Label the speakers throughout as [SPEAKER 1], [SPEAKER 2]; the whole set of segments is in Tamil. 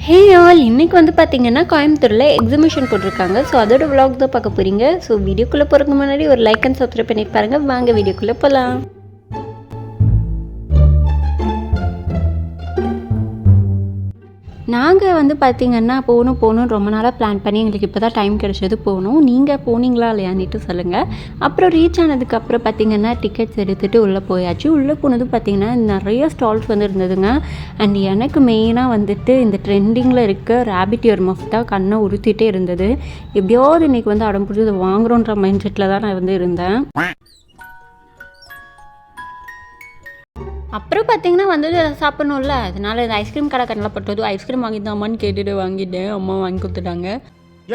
[SPEAKER 1] ஹே ஆல் இன்றைக்கி வந்து பார்த்திங்கன்னா கோயம்புத்தூரில் எக்ஸிபிஷன் போட்டிருக்காங்க. ஸோ அதோட விலாக் தான் பார்க்க போகிறீங்க. ஸோ வீடியோக்குள்ளே போகிறதுக்கு முன்னாடி ஒரு லைக் அண்ட் சப்ஸ்கிரைப் பண்ணிட்டு பாருங்கள். வாங்க வீடியோக்குள்ளே போகலாம். நாங்கள் வந்து பார்த்திங்கன்னா போகணும் ரொம்ப நாளாக பிளான் பண்ணி எங்களுக்கு இப்போ தான் டைம் கிடச்சது போகணும். நீங்கள் போனீங்களா இல்லையான்னுட்டு சொல்லுங்கள். அப்புறம் ரீச் ஆனதுக்கப்புறம் பார்த்திங்கன்னா டிக்கெட்ஸ் எடுத்துகிட்டு உள்ளே போயாச்சு. உள்ளே போனது பார்த்திங்கன்னா நிறைய ஸ்டால்ஸ் வந்து இருந்ததுங்க. அண்ட் எனக்கு மெயினாக வந்துட்டு இந்த ட்ரெண்டிங்கில் இருக்க ரேபிட் இயர் மஃப் தான் கண்ணை உறுத்திட்டே இருந்தது. எப்படியாவது இன்றைக்கி வந்து அடம் பிடிச்சி அதை வாங்குகிறோன்ற மைண்ட் செட்டில் தான் நான் வந்து இருந்தேன். அப்புறம் பார்த்தீங்கன்னா வந்து சாப்பிட்ணும்ல, அதனால இந்த ஐஸ்கிரீம் கடை கண்ணில் பட்டது. ஐஸ்கிரீம் வாங்கிட்டாமான்னு கேட்டுட்டு வாங்கிட்டேன். அம்மா வாங்கி கொடுத்துட்டாங்க.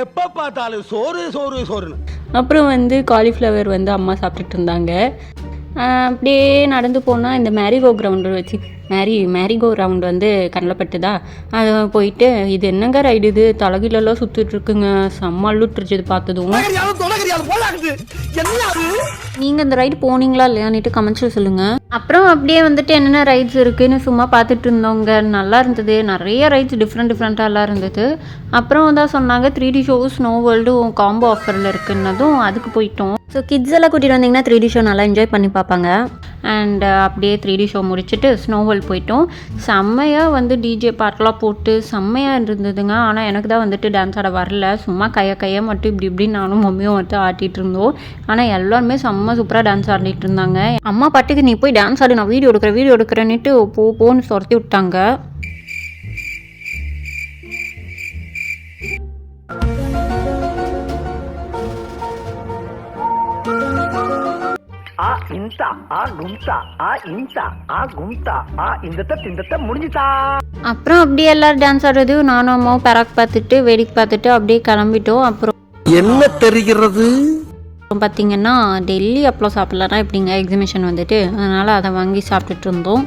[SPEAKER 2] எப்போ பார்த்தாலும் சோறு சோறு சோறுன்னு.
[SPEAKER 1] அப்புறம் வந்து காலிஃப்ளவர் வந்து அம்மா சாப்பிட்டுட்டு இருந்தாங்க. அப்படியே நடந்து போனால் இந்த மேரிகோ கிரவுண்டு வச்சு மேரிகோ ரவுண்டு வந்து கண்ணில் பட்டுதா. அதை போயிட்டு இது என்னங்க ரைடு, இது தலைகீழெல்லாம் சுற்றிட்டுருக்குங்க. செம்ம அள்ளுட்டுருச்சு இது பார்த்ததும். நீங்கள் இந்த ரைடு போனீங்களா இல்லையான்னுட்டு கமெண்ட்ஸில் சொல்லுங்கள். அப்புறம் அப்படியே வந்துட்டு என்னென்ன ரைட்ஸ் இருக்குதுன்னு சும்மா பார்த்துட்டு இருந்தவங்க. நல்லா இருந்தது, நிறைய ரைட்ஸ் டிஃப்ரெண்ட்டாக இருந்தது. அப்புறம் தான் சொன்னாங்க 3D ஷோ ஸ்னோ வேர்ல்டும் காம்போ ஆஃபரில் இருக்குன்னதும் அதுக்கு போயிட்டோம். ஸோ கிட்ஸ் எல்லாம் கூட்டிகிட்டு வந்தீங்கன்னா 3D ஷோ நல்லா என்ஜாய் பண்ணி பார்ப்பாங்க. அண்ட் அப்படியே 3D ஷோ முடிச்சுட்டு ஸ்னோ வேர்ல்ட் போயிட்டோம். செம்மையாக வந்து டிஜே பாட்டெலாம் போட்டு செம்மையாக இருந்ததுங்க. ஆனால் எனக்கு தான் வந்துட்டு டான்ஸ் ஆட வரல. சும்மா கையை மட்டும் இப்படி நானும் மம்மியும் மட்டும் ஆட்டிகிட்டு இருந்தோம். ஆனால் எல்லாருமே செம்ம சூப்பராக டான்ஸ் ஆடிட்டு இருந்தாங்க. அம்மா பாட்டுக்கு நீ போய் டான்ஸ் ஆடு, நான் வீடியோ எடுக்கிறேன்னுட்டு போன்னு துரத்தி விட்டாங்க. அப்புறம் அப்படியே எல்லாரும் டான்ஸ் ஆடுறது நானும் அம்மாவும் பெராக் பார்த்துட்டு வேடிக்கை பார்த்துட்டு அப்படியே கிளம்பிட்டோம். அப்புறம்
[SPEAKER 2] என்ன தெரிகிறது
[SPEAKER 1] பார்த்தீங்கன்னா டெல்லி அப்பளம் சாப்பிட்லன்னா எப்படிங்க எக்ஸிபிஷன் வந்துட்டு, அதனால் அதை வாங்கி சாப்பிட்டுட்டு இருந்தோம்.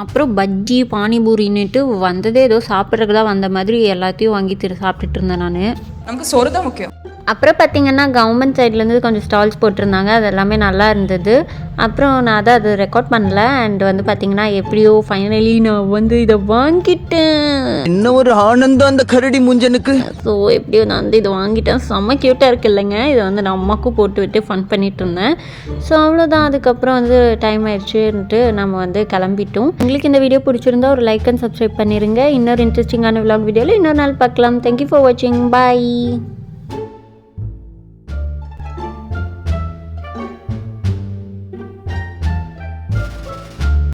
[SPEAKER 1] அப்புறம் பஜ்ஜி பானிபூரின்னுட்டு வந்ததே ஏதோ சாப்பிட்றதுக்கு தான் வந்த மாதிரி எல்லாத்தையும் வாங்கி சாப்பிட்டுட்டு இருந்தேன் நான்.
[SPEAKER 3] நமக்கு சோறு தான் முக்கியம்.
[SPEAKER 1] அப்புறம் பார்த்திங்கன்னா கவர்மெண்ட் சைட்லேருந்து கொஞ்சம் ஸ்டால்ஸ் போட்டிருந்தாங்க. அது எல்லாமே நல்லா இருந்தது. அப்புறம் நான் அதை ரெக்கார்ட் பண்ணல. அண்ட் வந்து பார்த்திங்கன்னா எப்படியோ ஃபைனலி நான் வந்து இதை வாங்கிட்டேன்.
[SPEAKER 2] என்ன ஒரு ஆனந்தம் அந்த கரடி முஞ்சனுக்கு.
[SPEAKER 1] ஸோ எப்படியோ நான் வந்து இதை வாங்கிட்டேன். செம்ம க்யூட்டாக இருக்கு இல்லைங்க. இதை வந்து நான் அம்மாவுக்கும் போட்டு விட்டு ஃபன் பண்ணிட்டு இருந்தேன். ஸோ அவ்வளோதான். அதுக்கப்புறம் வந்து டைம் ஆயிடுச்சுன்ட்டு நம்ம வந்து கிளம்பிட்டோம். உங்களுக்கு இந்த வீடியோ பிடிச்சிருந்தா ஒரு லைக் அண்ட் சப்ஸ்கிரைப் பண்ணிடுங்க. இன்னொரு இன்ட்ரெஸ்டிங்கான விலாக் வீடியோவில் இன்னொரு நாள் பார்க்கலாம். தேங்க்யூ ஃபார் வாட்சிங். பாய்.